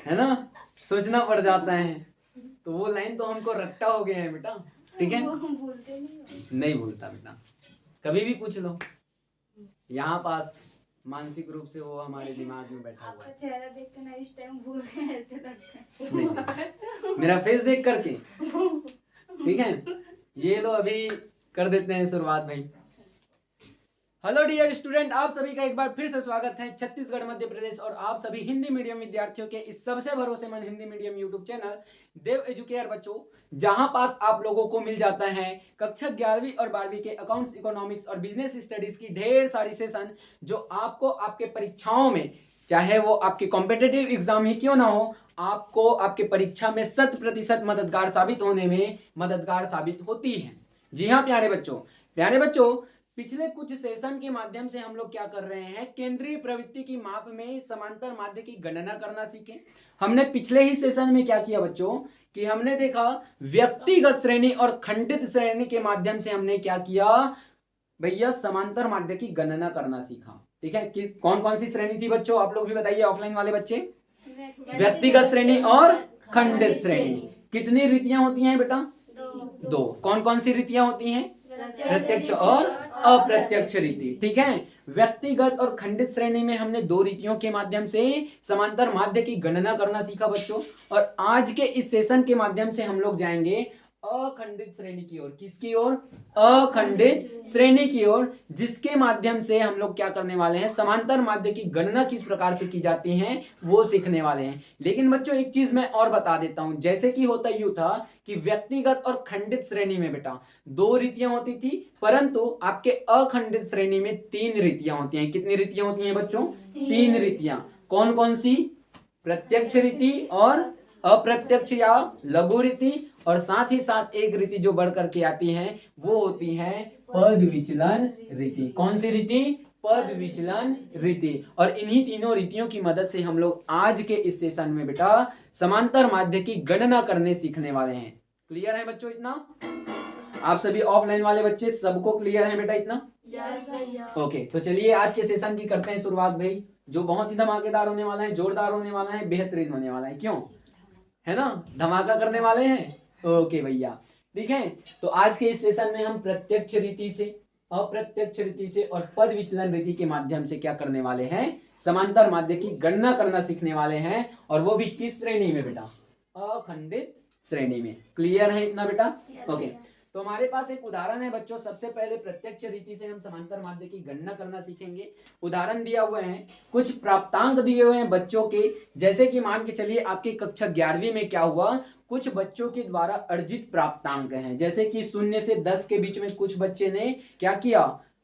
है ना, सोचना पड़ जाता है। तो वो लाइन तो हमको रट्टा हो गया है बेटा, ठीक है। भूलते नहीं भूलता बेटा, कभी भी पूछ लो, यहाँ पास मानसिक रूप से वो हमारे दिमाग में बैठा हुआ आपका है। चेहरा देख के ना इस टाइम भूल गए ऐसे लगता है। नहीं, मेरा फेस देख करके, ठीक है। ये लो अभी कर देते हैं शुरुआत भाई। हेलो डियर स्टूडेंट, आप सभी का एक बार फिर से स्वागत है छत्तीसगढ़ मध्य प्रदेश और आप सभी हिंदी मीडियम विद्यार्थियों के इस सबसे भरोसेमंद हिंदी मीडियम यूट्यूब चैनल देव एजुकेयर बच्चों, जहां पास आप लोगों को मिल जाता है कक्षा 11वीं और 12वीं के अकाउंट्स, इकोनॉमिक्स और बिजनेस स्टडीज की ढेर सारी सेशन जो आपको आपके परीक्षाओं में, चाहे वो आपके कॉम्पिटेटिव एग्जाम ही क्यों ना हो, आपको आपके परीक्षा में 100% मददगार साबित होने में मददगार साबित होती है। जी हाँ प्यारे बच्चों, पिछले कुछ सेशन के माध्यम से हम लोग क्या कर रहे हैं, केंद्रीय प्रवृत्ति की माप में समांतर माध्य की गणना करना सीखे। हमने पिछले ही सेशन में क्या किया बच्चों कि हमने देखा व्यक्तिगत श्रेणी और खंडित श्रेणी के माध्यम से हमने क्या किया भैया, समांतर माध्य की गणना करना सीखा। ठीक है, कि कौन कौन सी श्रेणी थी बच्चों, आप लोग भी बताइए ऑफलाइन वाले बच्चे। व्यक्तिगत श्रेणी और खंडित श्रेणी। कितनी रीतियां होती हैं बेटा? दो। कौन कौन सी रीतियां होती हैं? प्रत्यक्ष और अप्रत्यक्ष रीति। ठीक है, व्यक्तिगत और खंडित श्रेणी में हमने दो रीतियों के माध्यम से समांतर माध्य की गणना करना सीखा बच्चों। और आज के इस सेशन के माध्यम से हम लोग जाएंगे अखंडित श्रेणी की ओर। किसकी ओर? अखंडित श्रेणी की ओर, जिसके माध्यम से हम लोग क्या करने वाले हैं, समांतर माध्य की गणना किस प्रकार से की जाती है वो सीखने वाले हैं। लेकिन बच्चों एक चीज मैं और बता देता हूं, जैसे कि होता यूं था कि व्यक्तिगत और खंडित श्रेणी में बेटा दो रीतियां होती थी, परंतु आपके अखंडित श्रेणी में तीन रीतियां होती हैं। कितनी रीतियां होती हैं बच्चों? तीन रीतियां। कौन कौन सी? प्रत्यक्ष रीति और अप्रत्यक्ष या लघु रीति, और साथ ही साथ एक रीति जो बढ़ करके आती है वो होती है पद विचलन रीति। कौन सी रीति? पद विचलन रीति। और इन्हीं तीनों रीतियों की मदद से हम लोग आज के इस सेशन में बेटा समांतर माध्य की गणना करने सीखने वाले हैं। क्लियर है बच्चों इतना? आप सभी ऑफलाइन वाले बच्चे सबको क्लियर है बेटा इतना? ओके, तो चलिए आज के सेशन की करते हैं शुरुआत भाई, जो बहुत ही धमाकेदार होने वाला है, जोरदार होने वाला है, बेहतरीन होने वाला है। क्यों? है ना, धमाका करने वाले हैं। ओके भैया, ठीक है। तो आज के इस सेशन में हम प्रत्यक्ष रीति से, अप्रत्यक्ष रीति से और पद विचलन रीति के माध्यम से क्या करने वाले हैं, समांतर माध्य की गणना करना सीखने वाले हैं। और वो भी किस श्रेणी में बेटा? अखंडित श्रेणी में। क्लियर है इतना बेटा? ओके, तो हमारे पास एक उदाहरण है बच्चों। सबसे पहले प्रत्यक्ष रीति से हम समांतर माध्य की गणना करना सीखेंगे। उदाहरण दिया हुआ है, कुछ प्राप्तांक दिए हुए हैं बच्चों के। जैसे कि मान के चलिए आपकी कक्षा 11वीं में क्या हुआ, कुछ बच्चों के द्वारा अर्जित प्राप्तांक हैं। जैसे कि 0 से 10 के बीच में कुछ बच्चे ने क्या किया,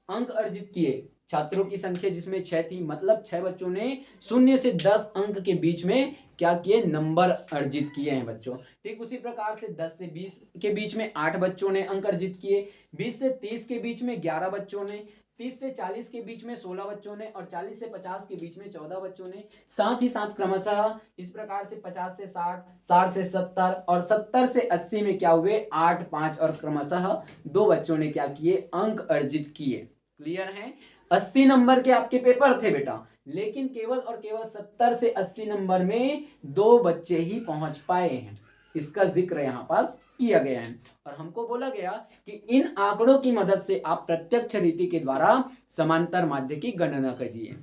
अंक अर्जित किए। छात्रों की संख्या जिसमें 6 थी, मतलब 6 बच्चों ने 0 से 10 अंक के बीच में क्या किए, नंबर अर्जित किए हैं बच्चों। ठीक उसी प्रकार से 10 से 20 के बीच में 8 बच्चों ने अंक अर्जित किए, 20 से 30 के बीच में 11 बच्चों ने, 30 से 40 के बीच में 16 बच्चों ने, और 40 से 50 के बीच में 14 बच्चों ने। साथ ही साथ क्रमशः इस प्रकार से 50 से 60, 60 से 70 और 70 से 80 में क्या हुए, 8, 5 और क्रमशः 2 बच्चों ने क्या किए, अंक अर्जित किए। क्लियर है? 80 नंबर के आपके पेपर थे बेटा, लेकिन केवल और केवल 70 से 80 नंबर में 2 बच्चे ही पहुंच पाए हैं। इसका जिक्र यहाँ पास किया गया है। और हमको बोला गया कि इन आंकड़ों की मदद से आप प्रत्यक्ष रीति के द्वारा समांतर माध्य की गणना करिए।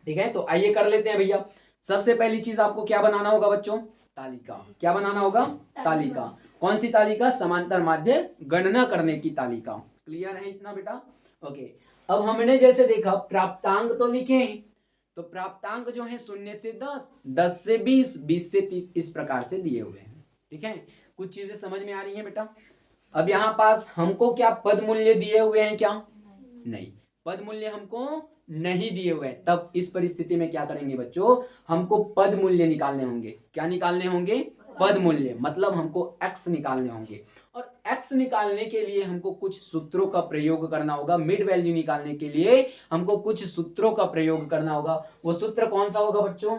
ठीक है, तो आइए कर लेते हैं भैया। सबसे पहली चीज आपको क्या बनाना होगा बच्चों? तालिका। क्या बनाना होगा? तालिका। कौन सी तालिका? समांतर माध्य गणना करने की तालिका। क्लियर है इतना बेटा? ओके, अब हमने जैसे देखा प्राप्तांक तो लिखे हैं, तो प्राप्तांक जो है 0 से 10, 10 से 20, 20 से 30 इस प्रकार से दिए हुए हैं। ठीक है, कुछ चीजें समझ में आ रही हैं बेटा? अब यहाँ पास हमको क्या पद मूल्य दिए हुए हैं क्या? नहीं, पद मूल्य हमको नहीं दिए हुए हैं। तब इस परिस्थिति में क्या करेंगे बच्चों, हमको पद मूल्य निकालने होंगे। क्या निकालने होंगे? पद मूल्य, मतलब हमको x निकालने होंगे। और x निकालने के लिए हमको कुछ सूत्रों का प्रयोग करना होगा। मिड वैल्यू निकालने के लिए हमको कुछ सूत्रों का प्रयोग करना होगा। वो सूत्र कौन सा होगा बच्चों?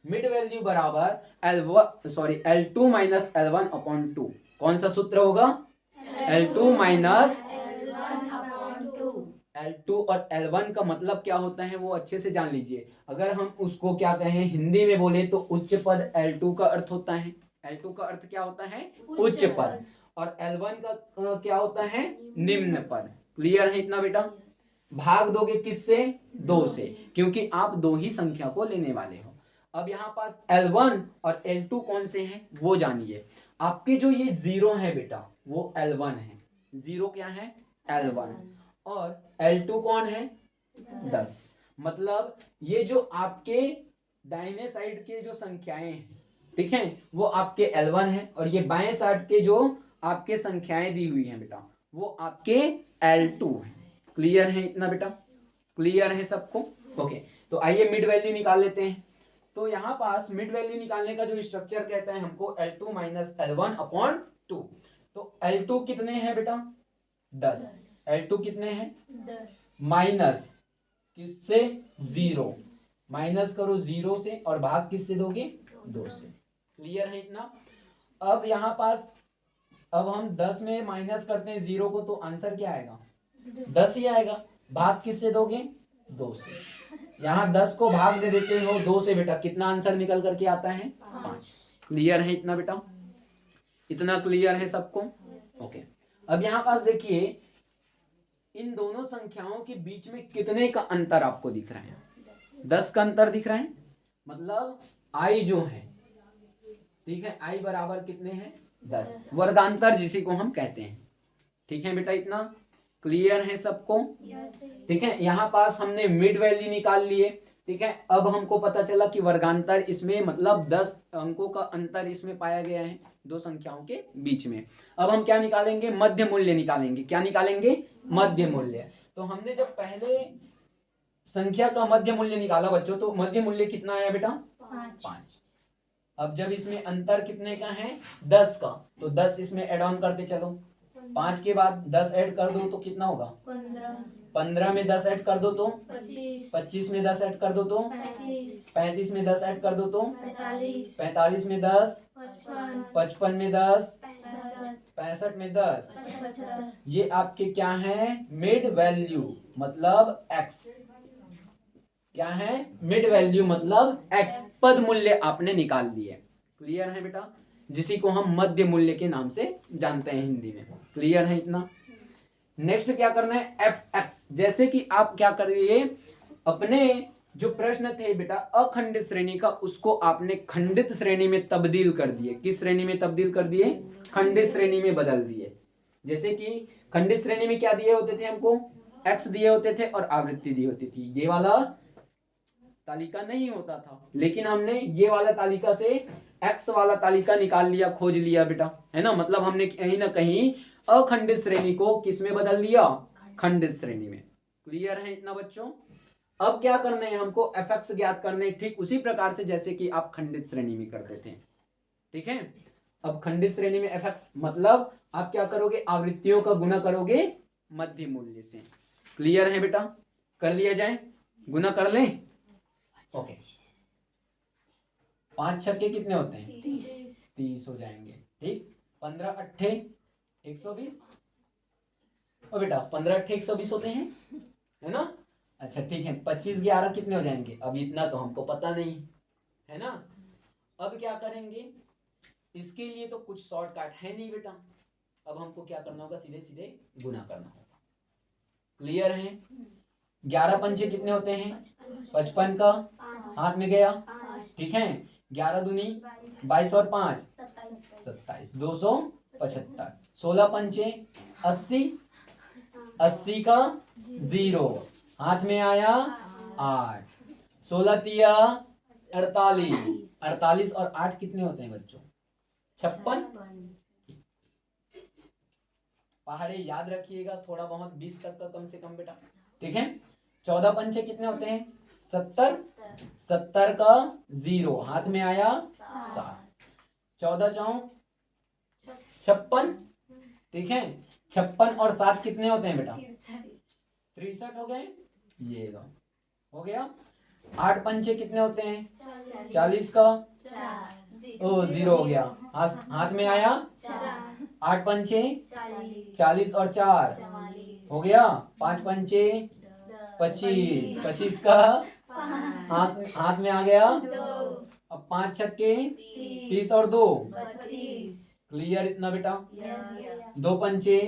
मिड वैल्यू बराबर L2 माइनस L1 अपॉन 2। कौन सा सूत्र होगा? L2 माइनस L2 और L1 का मतलब क्या होता है वो अच्छे से जान लीजिए। अगर हम उसको क्या कहें हिंदी में बोले तो उच्च पद L2 का अर्थ होता है। L2 का अर्थ क्या होता है? उच्च पद। और L1 का क्या होता है? निम्न पद। क्लियर है इतना बेटा? भाग दोगे किससे? 2 से, क्योंकि आप 2 ही संख्या को लेने वाले हो। अब यहाँ पास L1 और L2 कौन से हैं वो जानिए। आपके जो ये 0 है बेटा वो L1 है। 0 क्या है? L1। और L2 कौन है? 10। मतलब ये जो आपके दाहिने साइड के जो संख्याएं हैं, ठीक है, वो आपके L1 है, और ये बाएं साइड के जो आपके संख्याएं दी हुई हैं बेटा वो आपके L2 है। क्लियर है इतना बेटा? क्लियर है सबको? ओके, तो आइए मिड वैल्यू निकाल लेते हैं। तो यहाँ पास मिड वैल्यू निकालने का जो स्ट्रक्चर कहता है हमको L2 माइनस L1 अपॉन 2। तो L2 कितने हैं बेटा? 10। L2 कितने हैं? 10। माइनस किससे? 0। माइनस करो 0 से और भाग किससे दोगे? 2 से। क्लियर है इतना? अब यहाँ पास अब हम 10 में माइनस करते हैं 0 को तो आंसर क्या आएगा? 10 ही आएगा। भाग किससे दोगे? 2 से। यहाँ 10 को भाग दे देते हो 2 से बेटा, कितना आंसर निकल करके आता है? 5। क्लियर है इतना बेटा? इतना क्लियर है सबको? ओके, अब यहाँ पास देखिए इन दोनों संख्याओं के बीच में कितने का अंतर आपको दिख रहा है? 10 का अंतर दिख रहा है। मतलब I जो है, ठीक है, I बराबर कितने हैं? 10। वर्गांतर जिसी को हम कहते हैं। ठीक है बेटा? इतना क्लियर है सबको? ठीक है, यहाँ पास हमने मिड वैल्यू निकाल लिए। ठीक है, अब हमको पता चला कि वर्गांतर इसमें मतलब 10 अंकों का अंतर इसमें पाया गया है 2 संख्याओं के बीच में। अब हम क्या निकालेंगे? मध्य मूल्य निकालेंगे। क्या निकालेंगे? मध्य मूल्य। तो हमने जब पहले संख्या का मध्य मूल्य निकाला बच्चों, तो मध्य मूल्य कितना आया बेटा? 5। अब जब इसमें अंतर कितने का है? 10 का, तो 10 इसमें ऐड ऑन करते चलो। 5 के बाद 10 ऐड कर दो तो कितना होगा? 15 में 10 ऐड कर दो तो 25 में 10 ऐड कर दो तो 35 में 10 ऐड कर दो तो 45 में 10 55 में 10 65 में 10। ये आपके क्या है? मिड वैल्यू मतलब x। क्या है? मिड वैल्यू मतलब x पद मूल्य आपने निकाल लिए। क्लियर है बेटा? जिसी को हम मध्य मूल्य के नाम से जानते हैं हिंदी में। क्लियर है इतना? नेक्स्ट क्या करना है? fx। जैसे कि आप क्या करिए, अपने जो प्रश्न थे बेटा अखंडित श्रेणी का, उसको आपने खंडित श्रेणी में तब्दील कर दिए। किस श्रेणी में तब्दील कर दिए? खंडित श्रेणी में बदल दिए। जैसे कि खंडित श्रेणी में क्या दिए होते थे हमको? x दिए होते थे और आवृत्ति दी होती थी। ये वाला तालिका नहीं होता था, लेकिन हमने ये वाला तालिका से x वाला तालिका निकाल लिया, खोज लिया बेटा, है ना? मतलब हमने कहीं ना कहीं अखंडित श्रेणी को किस में बदल दिया? खंडित श्रेणी में। क्लियर है इतना बच्चों? अब क्या करना है हमको? fx ज्ञात करने, ठीक उसी प्रकार से जैसे कि आप खंडित श्रेणी में करते थे। ठीक है, अब खंडित श्रेणी में fx मतलब आप क्या करोगे? आवृत्तियों का गुना करोगे मध्य मूल्य से। क्लियर है बेटा? कर लिया जाए, गुना कर लें। ओके, 5 छक्के कितने होते हैं? 30 हो जाएंगे। ठीक, 15 अट्ठे 120। ओ बेटा 15 अट्ठे 120 होते हैं, है ना? अच्छा ठीक है, 25 11 कितने हो जाएंगे? अब इतना तो हमको पता नहीं है ना। अब क्या करेंगे? इसके लिए तो कुछ शॉर्टकट है नहीं बेटा। अब हमको क्या करना होगा? सीधे सीधे गुना करना होगा। क्लियर है? 11 पंचे कितने होते हैं? 55 का हाथ में गया। ठीक है, 11 दूनी 22 और 5 27, 275। 16 पंचे 80, 80 का 0 हाथ में आया 8। 16 तिया 48, 48 और 8 कितने होते हैं बच्चों? 56। पहाड़े याद रखिएगा थोड़ा बहुत, 20 तक का कम से कम बेटा। ठीक है, 14 पंचे कितने होते हैं? 70, 70 का 0 हाथ में आया 7। 14 चौक 56। ठीक है, 56 और 7 कितने होते हैं बेटा? 63 हो गए। ये लो हो गया। 8 पंचे कितने होते हैं? 40 का ओ 0 हो गया, हाथ में आया 8 पंचे 40 और 4 हो गया 5 पंचे 25, 25 का हाथ में आ गया। अब 5 छक्के 30 और 2 क्लियर इतना बेटा। 2 पंचे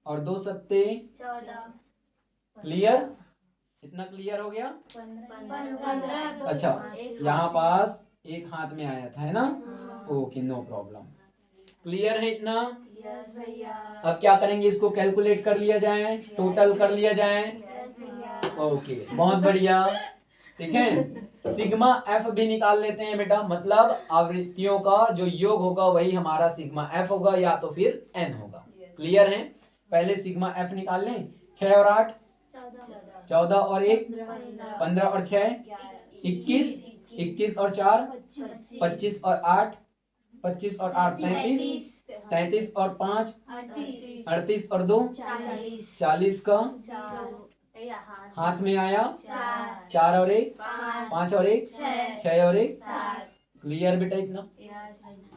और 2 सत्ते क्लियर, इतना क्लियर हो गया। अच्छा यहाँ पास एक हाथ में आया था है ना, ओके नो प्रॉब्लम, क्लियर है इतना। अब क्या करेंगे, इसको कैलकुलेट कर लिया जाए, टोटल कर लिया जाए। ओके बहुत बढ़िया, ठीक है। सिग्मा एफ भी निकाल लेते हैं बेटा, मतलब आवृत्तियों का जो योग होगा वही हमारा सिग्मा एफ होगा या तो फिर एन होगा। क्लियर है, पहले सिग्मा एफ निकाल लें। 6 और 8 14 और 1 15 और 6 21 21 और 4 25 और 8 25 और 8 33 33 और 5 38 और 2 40 का हाथ में आया। 4 और 1 5 और 1 6 और 1 क्लियर बेटा इतना।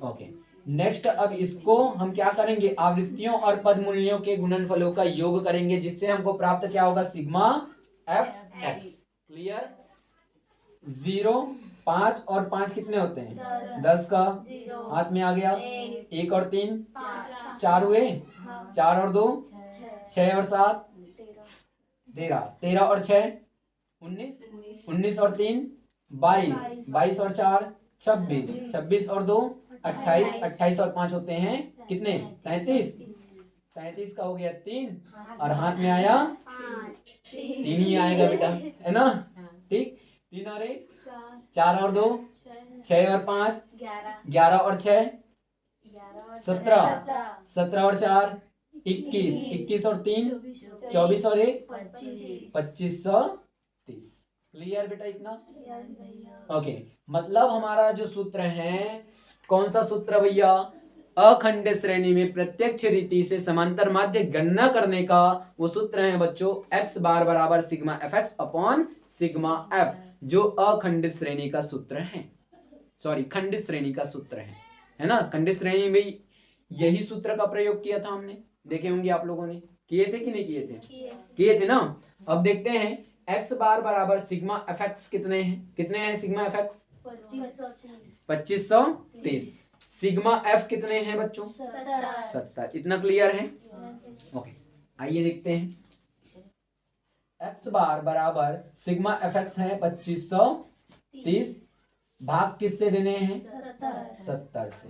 ओके नेक्स्ट, अब इसको हम क्या करेंगे, आवृत्तियों और पद मूल्यों के गुणनफलों का योग करेंगे, जिससे हमको प्राप्त क्या होगा, सिग्मा एफ एक्स। क्लियर। 0 5 और 5 कितने होते हैं, 10 का हाथ में आ गया। 1 और 3 4 हुए, 4 और 2 6 और 7 13 13 और 6 19 19 और 3 22 22 और 4 26 26 और 2 28 28 और 5 होते हैं कितने, 33 33 का हो गया 3 और हाथ में आया 3 ही आएगा बेटा, है ना। ठीक, 3 और 1 4 और 2 6 और 5 11 और 6 17 17 और 4 21 21 और 3 24 और 1 25 और 30। क्लियर बेटा इतना। ओके मतलब हमारा जो सूत्र है, कौन सा सूत्र भैया, अखंडित श्रेणी में प्रत्यक्ष रीति से समांतर माध्य गणना करने का वो सूत्र है बच्चों, x बार बराबर sigma F x upon sigma F, जो अखंडित श्रेणी का सूत्र है, सॉरी खंडित श्रेणी का सूत्र है ना। खंडित श्रेणी में यही सूत्र का प्रयोग किया था हमने, देखे होंगे आप लोगों ने, किए थे कि नहीं किए थे, किए थे ना। अब देखते हैं x बार बराबर सिग्मा एफ एक्स कितने हैं sigma F x 2530, sigma F कितने हैं बच्चों 70। इतना क्लियर है। ओके आइए देखते हैं, x बार बराबर सिग्मा एफ एक्स है 2530, भाग किससे देने हैं 70 से।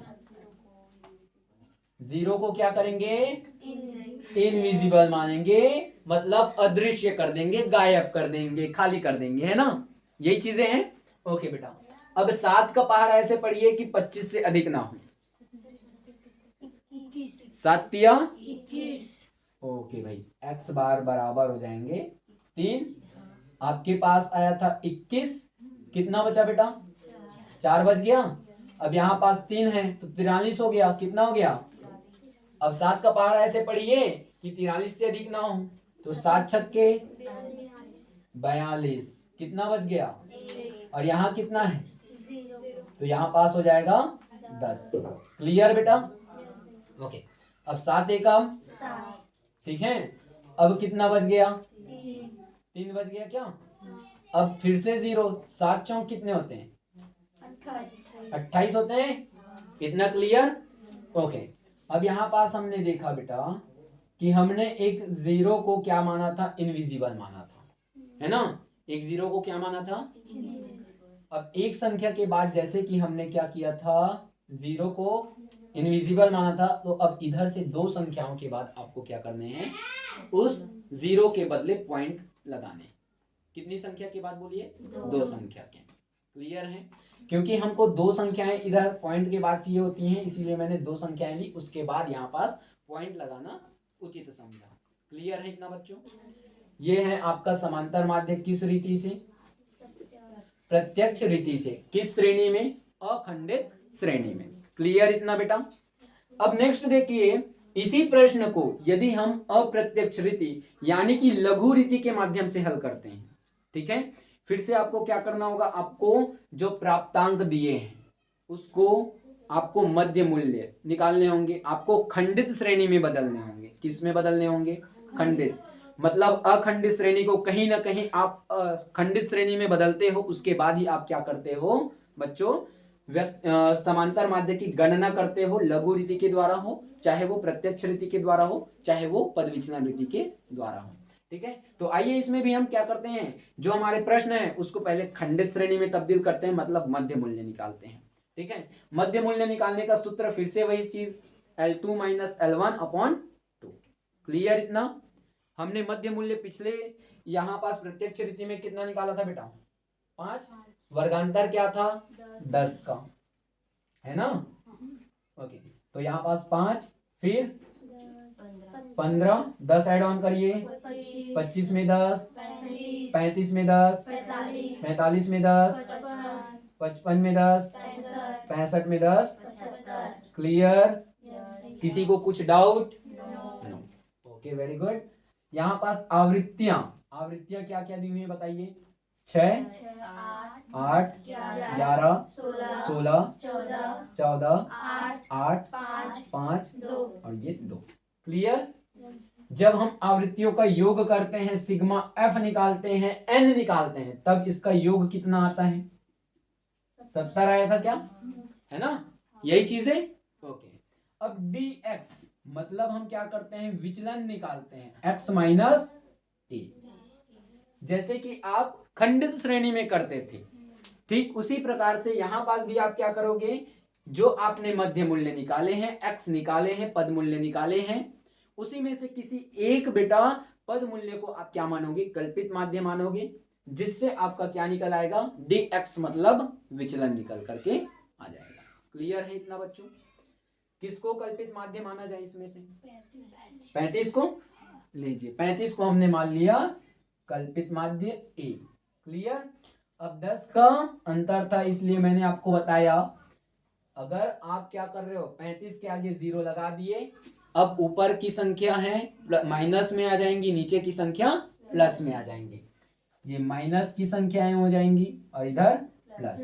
0 को क्या करेंगे, इनविजिबल मानेंगे, मतलब अदृश्य कर देंगे, गायब कर देंगे, खाली कर देंगे, है ना, यही चीजें हैं। ओके बेटा, अब 7 का पहाड़ा ऐसे पढ़िए कि 25 से अधिक ना हो। 7 तिया 21। ओके भाई, x बार बराबर हो जाएंगे 3, आपके पास आया था 21, कितना बचा बेटा 4 बच गया। अब यहाँ पास 3 है तो 43 हो गया, कितना हो गया। अब 7 का पहाड़ा ऐसे पढ़िए कि 43 से अधिक ना हो, तो 7 छक्के 42, कितना बच गया, और यहाँ कितना है, तो यहाँ पास हो जाएगा 10। क्लियर बेटा। ओके अब 7 एकम, ठीक है, अब कितना बच गया 3 बच गया क्या। अब फिर से 0, 7 चौक कितने होते हैं 28 होते हैं, कितना क्लियर। ओके अब यहाँ पास हमने देखा बेटा कि हमने एक 0 को क्या माना था, इनविजिबल माना था, है ना, एक 0 को क्या माना था। अब एक संख्या के बाद जैसे कि हमने क्या किया था, 0 को इनविजिबल माना था, तो अब इधर से 2 संख्याओं के बाद आपको क्या करने हैं, उस 0 के बदले पॉइंट लगाने। कितनी संख्या के बाद बोलिए, 2 संख्या के। क्लियर है, क्योंकि हमको 2 संख्याएं इधर पॉइंट के बाद चाहिए होती हैं, इसीलिए मैंने 2 संख्याएं ली, उसके बाद यहाँ पास पॉइंट लगाना उचित समझा। क्लियर है इतना बच्चों। ये है आपका समांतर माध्य किस रीति से, प्रत्यक्ष रीति से। किस श्रेणी में, अखंडित श्रेणी में। क्लियर इतना बेटा। अब नेक्स्ट देखिए, इसी प्रश्न को यदि हम अप्रत्यक्ष रीति यानी कि लघु रीति के माध्यम से हल करते हैं, ठीक है, फिर से आपको क्या करना होगा, आपको जो प्राप्तांक दिए हैं उसको आपको मध्य मूल्य निकालने होंगे, आपको खंडित श्रेणी में बदलने होंगे। किस में बदलने होंगे, खंडित, मतलब अखंडित श्रेणी को कहीं ना कहीं आप खंडित श्रेणी में बदलते हो, उसके बाद ही आप क्या करते हो बच्चों, समांतर माध्य की गणना करते हो, लघु रीति के द्वारा हो, चाहे वो प्रत्यक्ष रीति के द्वारा हो, चाहे वो पद विचलन रीति के द्वारा हो। ठीक है, तो आइए इसमें भी हम क्या करते हैं, जो हमारे प्रश्न है उसको पहले खंडित श्रेणी में तब्दील करते हैं, मतलब मध्य मूल्य निकालते हैं। ठीक है, मध्य मूल्य निकालने का सूत्र फिर से वही चीज, L2 माइनस L1/2। क्लियर इतना? हमने मध्य मूल्य पिछले यहाँ पास प्रत्यक्ष रीति में कितना निकाला था बेटा? 5। वर्गांतर क्या था? 10 का, है ना? ओके, तो यहाँ पास 5, फिर 15, 10 ऐड ऑन करिए, 25 में 10, 35 में 10, 45 में 10, 55 में 10, 65 में 10। क्लियर? किसी को कुछ doubt? No. Okay, very good. यहाँ पास आवृत्तियां क्या क्या दी हुई है बताइए? 6, 8, 11, 16, 14, 8, 5 और ये 2। क्लियर? जब हम आवृत्तियों का योग करते हैं, सिग्मा एफ निकालते हैं, एन निकालते हैं, तब इसका योग कितना आता है? 70 आया था क्या? है ना? यही चीज है। ओके, अब dx मतलब हम क्या करते हैं, विचलन निकालते हैं, x माइनस ए, जैसे कि आप खंडित श्रेणी में करते थे, ठीक उसी प्रकार से यहां पास भी आप क्या करोगे, जो आपने मध्य मूल्य निकाले हैं, x निकाले हैं, पद मूल्य निकाले हैं, उसी में से किसी एक बेटा पद मूल्य को आप क्या मानोगे? कल्पित माध्य मानोगे, जिससे आपका क्या निकल आएगा? dx मतलब विचलन निकल करके आ जाएगा। क्लियर है इतना बच्चों? किसको कल्पित माध्य माना जाए इसमें से? 35 को लीजिए, 35 को हमने मान लिया कल्पित माध्य ए। क्लियर? अब 10 का अंतर था, इसलिए मैंने आपको बताया, अगर आप क्या कर रहे हो, 35 के आगे 0 लगा दिए, अब ऊपर की संख्या है माइनस में आ जाएंगी, नीचे की संख्या प्लस में आ जाएंगी, ये माइनस की संख्याएं हो जाएंगी और इधर प्लस।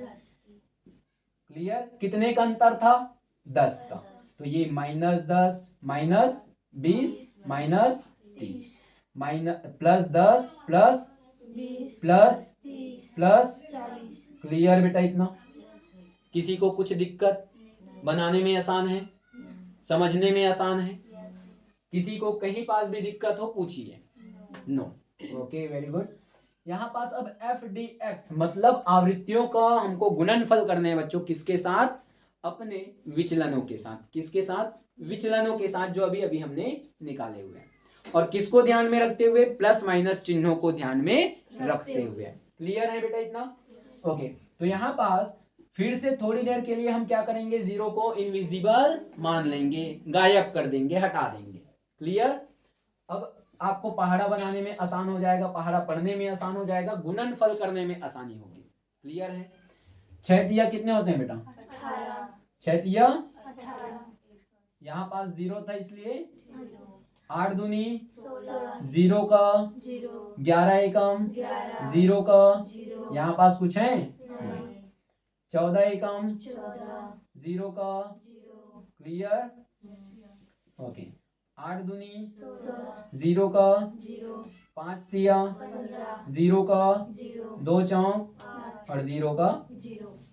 क्लियर? कितने का अंतर था? 10 का, तो ये -10 -20 -30 +10 प्लस 40। क्लियर बेटा इतना? किसी को कुछ दिक्कत? बनाने में आसान है, समझने में आसान है? किसी को कहीं पास भी दिक्कत हो पूछिए? नो। Okay, very good. यहाँ पास अब f/dx मतलब आवृत्तियों का हमको गुणनफल करने हैं बच्चों, किसके साथ? अपने विचलनों के साथ। किसके साथ? विचलनों के साथ, जो अभी अभी हमने निकाले हुए हैं। और किसको ध्यान में रखते हुए? प्लस माइनस चिन्हों को ध्यान में रखते हुए। क्लियर है बेटा इतना? ओके, तो यहाँ पास फिर से थोड़ी देर के लिए हम क्या करेंगे, 0 को इनविजिबल मान लेंगे, गायब कर देंगे, हटा देंगे। क्लियर? अब आपको पहाड़ा बनाने में आसान हो जाएगा, पहाड़ा पढ़ने में आसान हो जाएगा, गुणनफल करने में आसानी होगी। क्लियर है? 6 तिया कितने होते हैं बेटा? 6 तिया, यहाँ पास 0 था इसलिए 8 दूनी 0 का, 11 एकम 0 का, यहाँ पास कुछ है? 14 एकम 0 का। क्लियर? ओके, 8 दूनी 0 का, 5 तिया 0 का, 2 चौक और 0 का।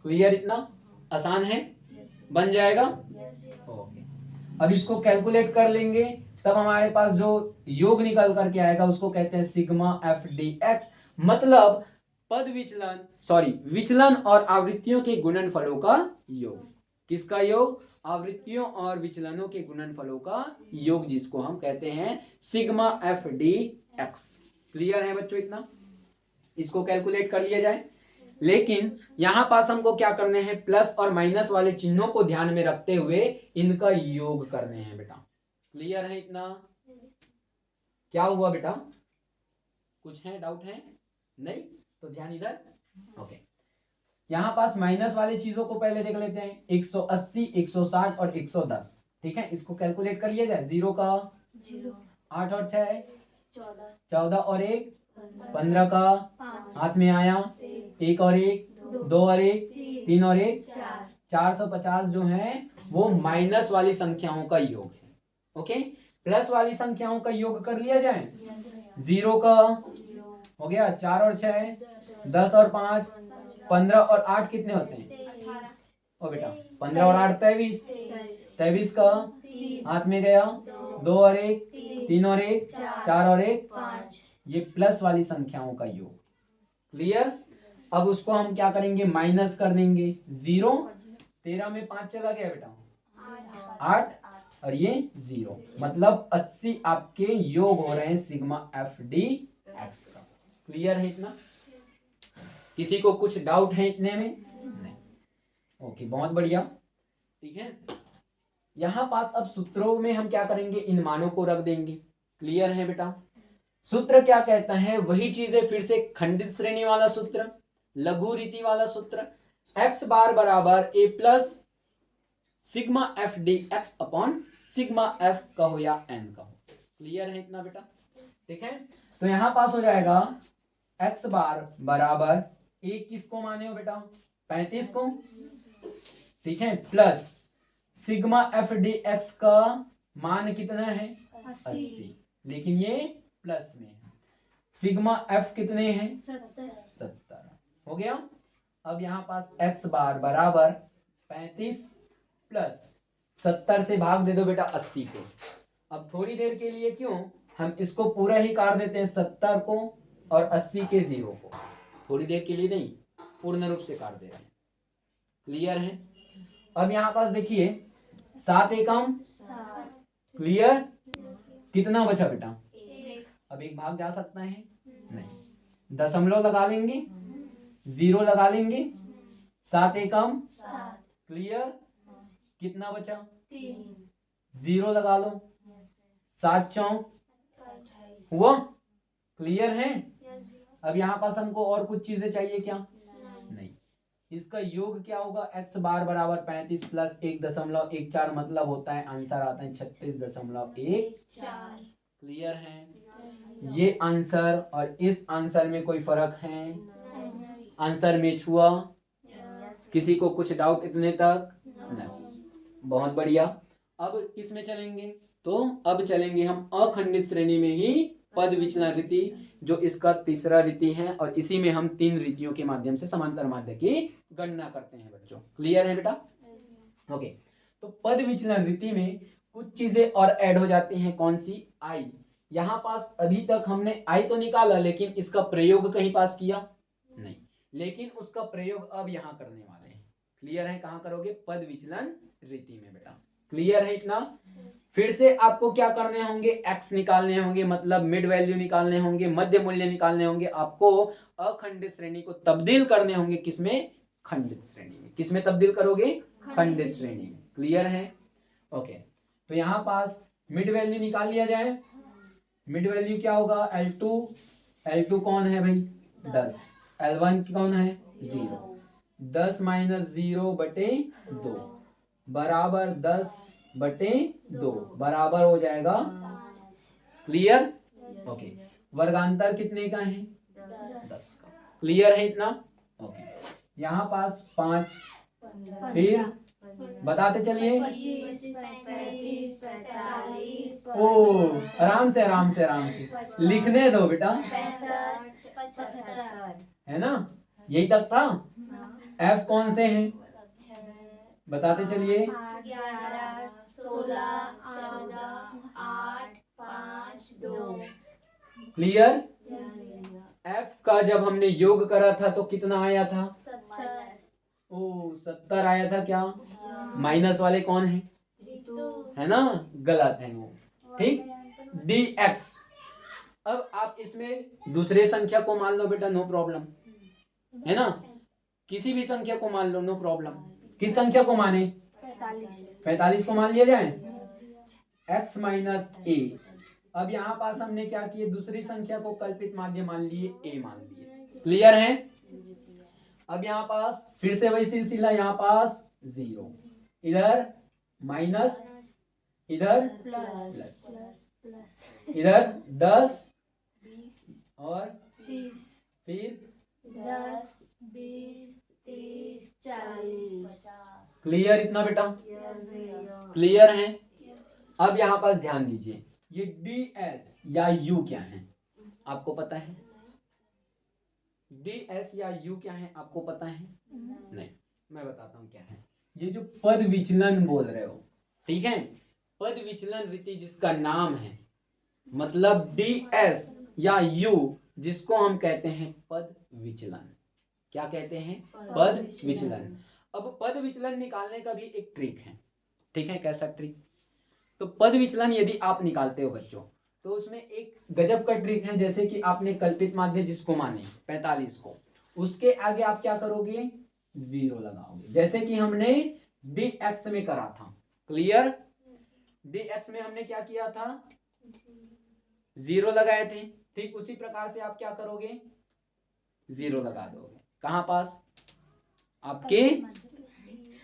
क्लियर इतना? आसान है? बन जाएगा? ओके, अब इसको कैलकुलेट कर लेंगे, तब हमारे पास जो योग निकल करके आएगा उसको कहते हैं सिग्मा f/dx, मतलब पद विचलन और आवृत्तियों के गुणनफलों का योग। किसका योग? आवृत्तियों और विचलनों के गुणनफलों का योग, जिसको हम कहते हैं सिग्मा f/dx। क्लियर है बच्चों इतना? इसको कैलकुलेट कर लिया जाए, लेकिन यहां पास हमको क्या करने हैं, प्लस और माइनस वाले चिन्हों को ध्यान में रखते हुए इनका योग करने हैं बेटा। क्लियर है इतना? क्या हुआ बेटा? कुछ है, डाउट है? नहीं? तो ध्यान इधर। ओके, यहां पास माइनस वाले चीजों को पहले देख लेते हैं, 180, 160 और 110। ठीक है, इसको कैलकुलेट कर लिया जाए। 0 का 8 और 6 14 और 1 15 का, हाथ में आया 1 और 1 2 और 1 3 और 1 450 जो है वो माइनस वाली संख्याओं का योग है। ओके, प्लस वाली संख्याओं का योग कर लिया जाए। 0 का हो गया 4 और 6 10 और 5 15 और 8 कितने होते हैं? ओ बेटा 15 और 8 23। 23 का हाथ में गया 2 और 1 3 और 1 4 और 1 ये प्लस वाली संख्याओं का योग। क्लियर? अब उसको हम क्या करेंगे? माइनस कर देंगे। 0 13 में 5 चला गया बेटा 8 और ये 0 मतलब 80 आपके योग हो रहे हैं सिग्मा एफ डी एक्स का। क्लियर है इतना? किसी को कुछ डाउट है इतने में? नहीं। ओके बहुत बढ़िया। ठीक है, यहां पास अब सूत्रों में हम क्या करेंगे? इन मानों को रख देंगे। क्लियर है बेटा? सूत्र क्या कहता है? वही चीज है, फिर से खंडित श्रेणी वाला सूत्र, लघु रीति वाला सूत्र, x बार बराबर a plus sigma F D x upon sigma F कहो या n कहो। क्लियर है इतना बेटा? ठीक है, तो यहां पास हो जाएगा x बार बराबर a किसको माने हो बेटा? 35 को। ठीक है, plus sigma F D x का मान कितना है? 80, लेकिन ये प्लस में है। सिग्मा एफ कितने हैं? 70 हो गया। अब यहां पास x बार बराबर 35 प्लस 70 से भाग दे दो बेटा 80 को। अब थोड़ी देर के लिए क्यों हम इसको पूरा ही काट देते हैं, 70 को और 80 के 0 को। थोड़ी देर के लिए नहीं, पूर्ण रूप से काट दे रहे हैं। क्लियर है? अब यहां पास देखिए 7 एकम। क्लियर? कितना बचा बेटा? अब एक भाग जा सकता है? नहीं। दशमलव लगा लेंगे, 0 लगा लेंगे, 7 एकम। क्लियर? कितना बचा? 0 लगा लो, 7 चौक हुआ। क्लियर है? अब यहां पास हमको और कुछ चीजें चाहिए क्या? नहीं। इसका योग क्या होगा? x बार बराबर 35 प्लस 1.14 मतलब होता है, आंसर आता है 36.14। क्लियर है? ये आंसर और इस आंसर में कोई फर्क है? आंसर मैच हुआ? किसी को कुछ डाउट इतने तक? नहीं। बहुत बढ़िया। अब किस में चलेंगे? तो अब चलेंगे हम अखंडित श्रेणी में ही पद विचलन रीति, जो इसका तीसरा रीति है, और इसी में हम 3 रीतियों के माध्यम से समांतर माध्य की गणना करते हैं बच्चों। क्लियर है बेटा? ओके, तो पद विचलन रीति में कुछ चीजें और ऐड हो जाती हैं। कौन सी? आई। यहां पास अभी तक हमने आई तो निकाला, लेकिन इसका प्रयोग कहीं पास किया नहीं, लेकिन उसका प्रयोग अब यहां करने वाले हैं। क्लियर है? कहां करोगे? पद विचलन रीति में बेटा। क्लियर है इतना? फिर से आपको क्या करने होंगे? x निकालने होंगे, मतलब मिड वैल्यू निकालने होंगे, मध्य मूल्य निकालने होंगे। आपको अखंडित श्रेणी को तब्दील करने होंगे। किसमें? खंडित श्रेणी में। किसमें तब्दील करोगे? खंडित श्रेणी में। क्लियर है? ओके, तो यहां पास मिड वैल्यू निकाल लिया जाए। मिड वैल्यू क्या होगा? L2 कौन है भाई? 10। L1 कौन है? 0। 10 माइनस 0 बटे 2 बराबर 10/2 बराबर हो जाएगा। क्लियर? ओके, वर्गांतर कितने का है? 10 का। क्लियर है इतना? ओके, यहाँ पास 5, फिर बताते चलिए। ओ आराम से आराम से आराम से लिखने दो बेटा, है ना? यही तक था। F कौन से हैं? बताते चलिए। 11, 16, 14, 8, 5, 2। क्लियर? F का जब हमने योग करा था तो कितना आया था? 70 आया था। क्या माइनस वाले कौन है? है ना? गलत है वो। ठीक, dx। अब आप इसमें दूसरे संख्या को मान लो बेटा, नो प्रॉब्लम, है ना? किसी भी संख्या को मान लो, नो प्रॉब्लम। किस संख्या को माने? 45 को मान लिया जाए। x minus a। अब यहाँ पास हमने क्या किए? दूसरी संख्या को कल्पित माध्य मान लिए, a मान लिए। क्लियर है? अब यहाँ पास फिर से वही सिलसिला, यहाँ पास 0, इधर माइनस, इधर प्लस, इधर 10 और फिर 10, 20, 30, 40। क्लियर इतना बेटा? क्लियर है? अब यहाँ पास ध्यान दीजिए, ये ds या u क्या है आपको पता है? ds या u क्या है आपको पता है? नहीं, मैं बताता हूँ क्या है। ये जो पद विचलन बोल रहे हो, ठीक है, पद विचलन रीति जिसका नाम है, मतलब ds या u जिसको हम कहते हैं पद विचलन। क्या कहते हैं? पद विचलन। अब पद विचलन निकालने का भी एक ट्रिक है, ठीक है। कैसा ट्रिक? तो पद विचलन यदि आप निकालते हो बच्चों, तो उसमें एक गजब का ट्रिक है। जैसे कि आपने कल्पित माध्य जिसको माने 45 को, उसके आगे आप क्या करोगे? 0 लगाओगे, जैसे कि हमने dx में करा था। क्लियर? dx में हमने क्या किया था? 0 लगाए थे। ठीक उसी प्रकार से आप क्या करोगे? 0 लगा दोगे। कहां पास? आपके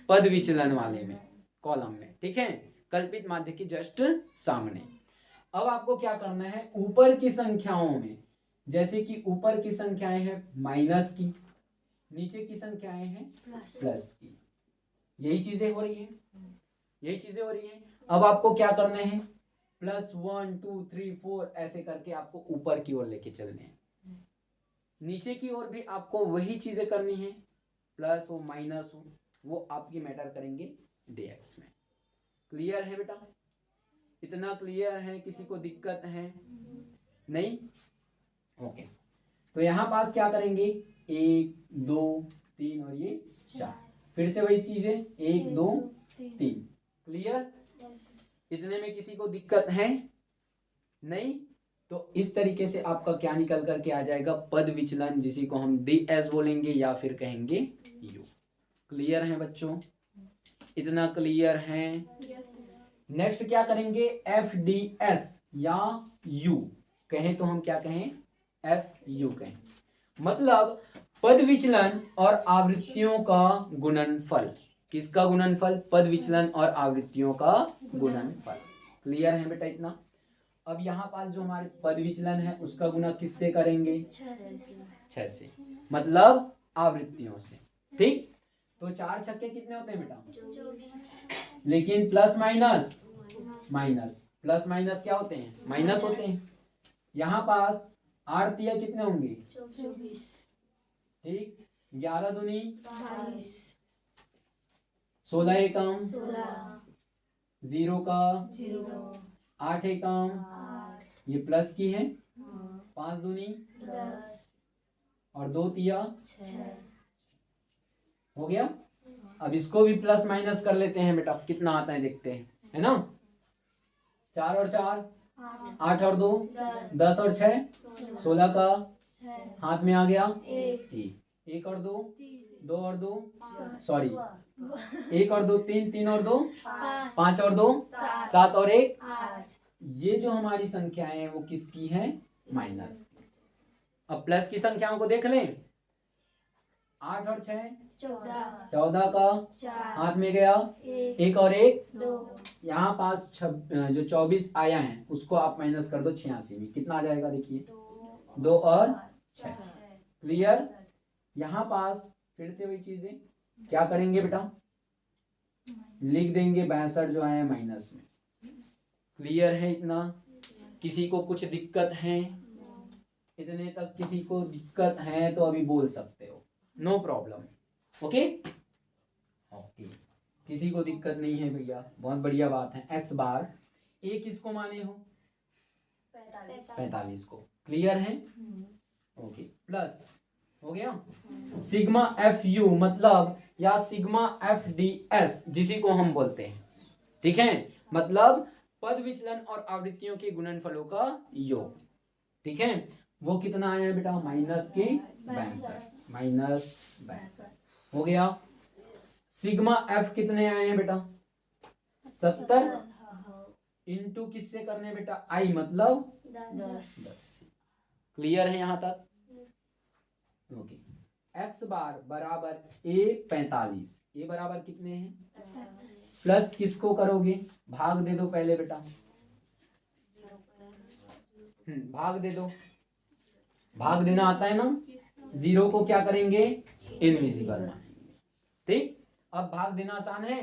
पद विचलन वाले में, कॉलम में, ठीक है, कल्पित माध्य के जस्ट सामने। अब आपको क्या करना है? ऊपर की संख्याओं में, जैसे कि ऊपर की संख्याएं हैं माइनस की, नीचे की संख्याएं हैं प्लस की, यही चीजें हो रही है, यही चीजें हो रही है। अब आपको क्या करना है? +1 2 3 4 ऐसे करके आपको ऊपर की ओर लेके चलने हैं। नीचे की ओर भी आपको वही चीजें करनी है, प्लस हो माइनस हो, वो आपकी मैटर करेंगे dx में। क्लियर है बेटा? इतना क्लियर है? किसी को दिक्कत है? नहीं? ओके। तो यहाँ पास क्या करेंगे? 1 2 3 और ये 4, फिर से वही चीजें 1 2 3। क्लियर? इतने में किसी को दिक्कत है? नहीं? तो इस तरीके से आपका क्या निकल करके आ जाएगा? पद विचलन, जिसी को हम ds बोलेंगे या फिर कहेंगे u। क्लियर है बच्चों? इतना क्लियर है? नेक्स्ट क्या करेंगे? fds या u कहें तो हम क्या कहें? fu कहें, मतलब पद विचलन और आवृत्तियों का गुणनफल। किसका गुणनफल? पद विचलन और आवृत्तियों का गुणनफल। क्लियर है बेटा इतना? अब यहाँ पास जो हमारे पद विचलन है उसका गुणा किससे करेंगे? 6 से, मतलब आवृत्तियों से। ठीक, तो 4 छक्के कितने होते हैं बेटा? लेकिन plus minus, minus plus minus क्या होते हैं? माइनस होते हैं। यहाँ पास 8 तिया कितने होंगे? 24। ठीक, 11 दूनी 16 एकम 0 का 8 एकम, ये प्लस की है, 5 दूनी 10 और 2 तिया हो गया। अब इसको भी प्लस माइनस कर लेते हैं बेटा, कितना आता है देखते हैं, है ना। 4 और 4 8 और 2 10 और 6 16 का हाथ में आ गया 1 और 2 2 और 2 सॉरी 1 और 2 3 3 और 2 5 और 2 7 और 1 8। ये जो हमारी संख्याएं हैं वो किसकी है? माइनस। अब प्लस की संख्याओं को देख लें। 8 और 6 14 का हाथ में गया 1 और 1 2। यहाँ पास जो 24 आया है उसको आप माइनस कर दो 86 में, कितना आ जाएगा देखिए? 2 और 6। क्लियर? यहाँ पास फिर से वही चीजें क्या करेंगे बेटा? लिख देंगे 62 जो है माइनस में। क्लियर है इतना? किसी को कुछ दिक्कत है? इतने तक किसी को दिक्कत है तो अभी बोल सकते हो, नो प्रॉब्लम। ओके ओके, किसी को दिक्कत नहीं है भैया, बहुत बढ़िया बात है। x बार a किसको माने हो? 45 को। क्लियर है? ओके, प्लस हो गया सिग्मा fu, मतलब या सिग्मा fds जिसी को हम बोलते हैं, ठीक है, मतलब पद विचलन और आवृत्तियों के गुणनफलों का योग। ठीक है, वो कितना आया है बेटा? माइनस के 62, माइनस 62 हो गया। सिग्मा f कितने आए हैं बेटा? 70 इंटू किससे करने हैं बेटा? i मतलब 10। क्लियर है यहाँ तक? ओके, x बार बराबर a 45, a बराबर कितने हैं? प्लस किसको करोगे? भाग दे दो पहले बेटा, भाग दे दो। भाग देना आता है ना? 0 को क्या करेंगे? इनविजिबल मानेंगे। ठीक, अब भाग देना आसान है।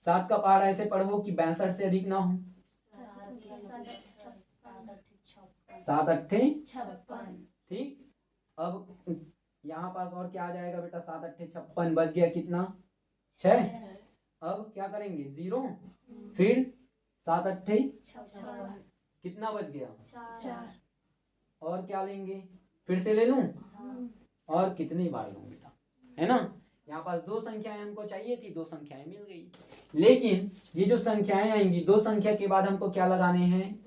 7 का पहाड़ा ऐसे पढ़ो कि 62 से अधिक ना हो। सात अट्ठे 56 ठीक। अब यहाँ पास और क्या आ जाएगा बेटा, 7 अट्ठे 56 बच गया कितना 6। अब क्या करेंगे 0 फिर 7 अट्ठे 56 कितना बच गया 4 और क्या लेंगे, फिर से ले लूं और कितनी बार लूं बेटा, है ना। यहाँ पास दो संख्याएं हमको चाहिए थी, दो संख्याएं मिल गई, लेकिन ये जो संख्याएं आएंगी दो संख्या के बाद हमको क्या लगाने हैं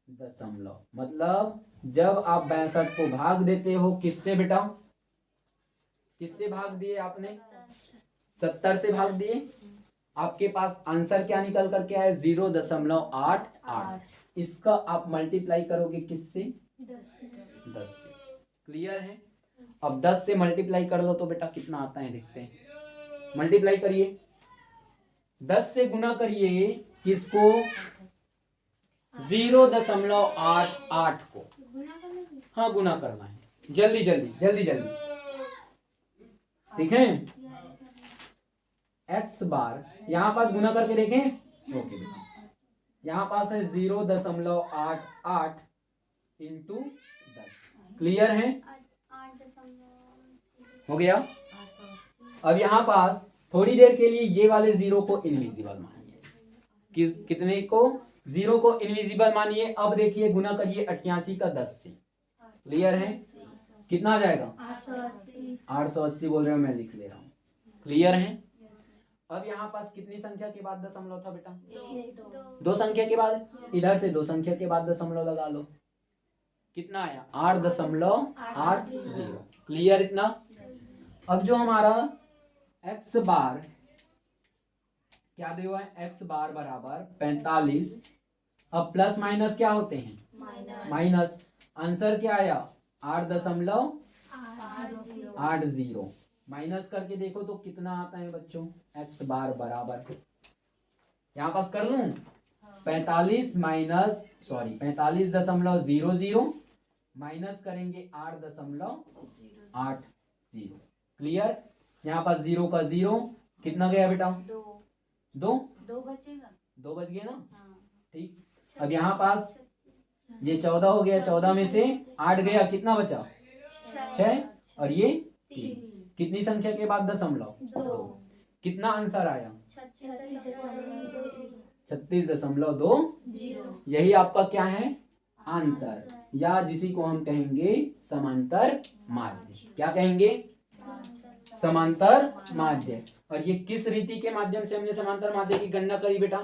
दशमलव। मतलब जब आप 62 को भाग देते हो किससे बेटा, किससे भाग दिए आपने 70 से भाग दिए, आपके पास आंसर क्या निकल करके आया 0.88। इसका आप मल्टीप्लाई करोगे किससे 10 से। क्लियर है। अब 10 से मल्टीप्लाई कर लो तो बेटा कितना आता है देखते हैं, मल्टीप्लाई करिए 10 से गुना करिए किसको 0.88 को, हाँ गुना करना है, जल्दी जल्दी जल्दी जल्दी, ठीक है। x बार यहाँ पास गुना करके देखें, ओके बेटा यहाँ पास है 0.88 इंटू 10। क्लियर है, हो गया। अब यहाँ पास थोड़ी देर के लिए ये वाले जीरो को इनविजिबल मानिए, कितने को 0 को इनविजिबल मानिए। अब देखिए गुना करिए 88 का 10 से। क्लियर है, कितना आ जाएगा 880 बोल रहे हो, मैं लिख ले रहा हूँ। क्लियर है। अब यहाँ पास कितनी संख्या के बाद दशमलव था बेटा, दो संख्या के बाद, इधर से दो संख्या के बाद दशमलव लगा लो, कितना आया 8.80। क्लियर इतना। अब जो हमारा x बार क्या दिया हुआ है, x बार बराबर 45। अब प्लस माइनस क्या होते हैं माइनस, आंसर क्या आया 8.80। माइनस करके देखो तो कितना आता है बच्चों, x बार बराबर यहाँ पास कर लूं 45 माइनस 45.00 माइनस करेंगे 8.80। क्लियर। यहाँ पास 0 का 0 कितना गया बेटा, दो बचेगा, 2 बच गए ना, ठीक। अब यहाँ पास ये 14 हो गया, 14 में से 8 गया, कितना बचा 6 और ये 3। कितनी संख्या के बाद दशमलव 2। कितना आंसर आया 36.20। यही आपका क्या है आंसर, या जिसी को हम कहेंगे समांतर माध्य। क्या कहेंगे समांतर माध्य। और ये किस रीति के माध्यम से हमने समांतर माध्य की गणना करी बेटा,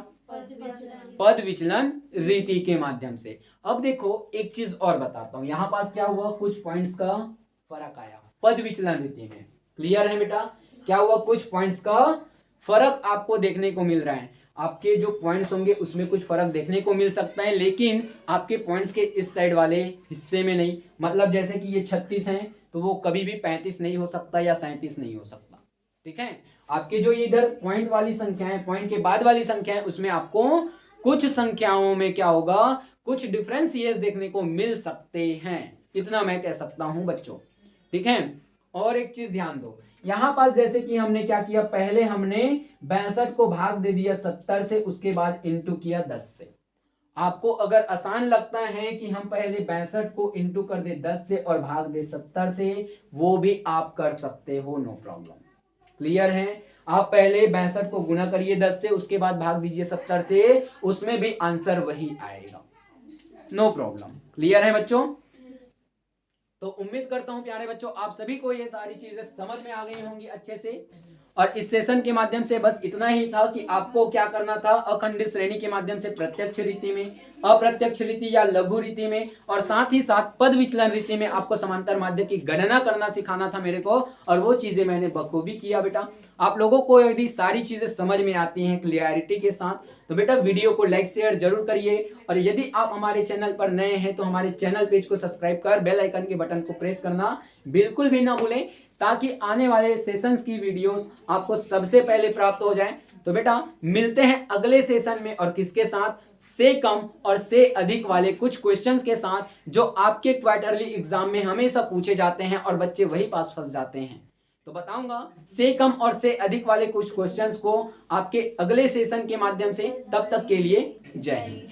पद विचलन रीति के माध्यम से। अब देखो एक चीज और बताता हूँ, यहाँ पास क्या हुआ, कुछ पॉइंट्स का फर्क आया पद विचलन रीति में। क्लियर है बेटा, क्या हुआ, कुछ पॉइंट्स का फर्क आपको देखने को मिल रहा है। आपके जो पॉइंट्स होंगे उसमें कुछ फर्क देखने को मिल सकता है, लेकिन आपके पॉइंट्स के इस साइड वाले हिस्से में नहीं। मतलब जैसे कि ये 36 हैं तो वो कभी भी 35 नहीं हो सकता या 37 नहीं हो सकता, ठीक है। आपके जो इधर पॉइंट वाली संख्याएं, पॉइंट के बाद वाली संख्याएं, उसमें आपको कुछ संख्याओं में क्या होगा, कुछ डिफरेंशिएस देखने को मिल सकते हैं, इतना मैं कह सकता हूं बच्चों, ठीक है। और एक चीज ध्यान दो, यहाँ पास जैसे कि हमने क्या किया, पहले हमने 62 को भाग दे दिया 70 से, उसके बाद इंटू किया 10 से। आपको अगर आसान लगता है कि हम पहले 62 को इंटू कर दे 10 से और भाग दे 70 से, वो भी आप कर सकते हो, नो प्रॉब्लम। क्लियर है, आप पहले 62 को गुना करिए 10 से, उसके बाद भाग दीजिए 70 से, उसमें भी आंसर वही आएगा, नो प्रॉब्लम। क्लियर है बच्चों। तो उम्मीद करता हूं प्यारे बच्चों आप सभी को ये सारी चीजें समझ में आ गई होंगी अच्छे से। और इस सेशन के माध्यम से बस इतना ही था कि आपको क्या करना था, अखंडित श्रेणी के माध्यम से प्रत्यक्ष रीति में, अप्रत्यक्ष रीति या लघु रीति में, और साथ ही साथ पद विचलन रीति में आपको समांतर माध्य की गणना करना सिखाना था मेरे को, और वो चीजें मैंने बखूबी किया बेटा। आप लोगों को यदि सारी चीजें समझ में आती हैं क्लियरिटी के साथ, तो बेटा वीडियो को लाइक शेयर जरूर करिए। और यदि आप हमारे चैनल पर नए हैं तो हमारे चैनल पेज को सब्सक्राइब कर बेल आइकन के बटन को प्रेस करना बिल्कुल भी ना भूलें, ताकि आने वाले सेशंस की वीडियोस आपको सबसे पहले प्राप्त हो जाएं। तो बेटा मिलते हैं अगले सेशन में, और किसके साथ, से कम और से अधिक वाले कुछ क्वेश्चंस के साथ, जो आपके क्वार्टरली एग्जाम में हमेशा पूछे जाते हैं और बच्चे वही पास फंस जाते हैं। तो बताऊंगा से कम और से अधिक वाले कुछ क्वेश्चंस को आपके अगले सेशन के माध्यम से। तब तक के लिए जय हिंद।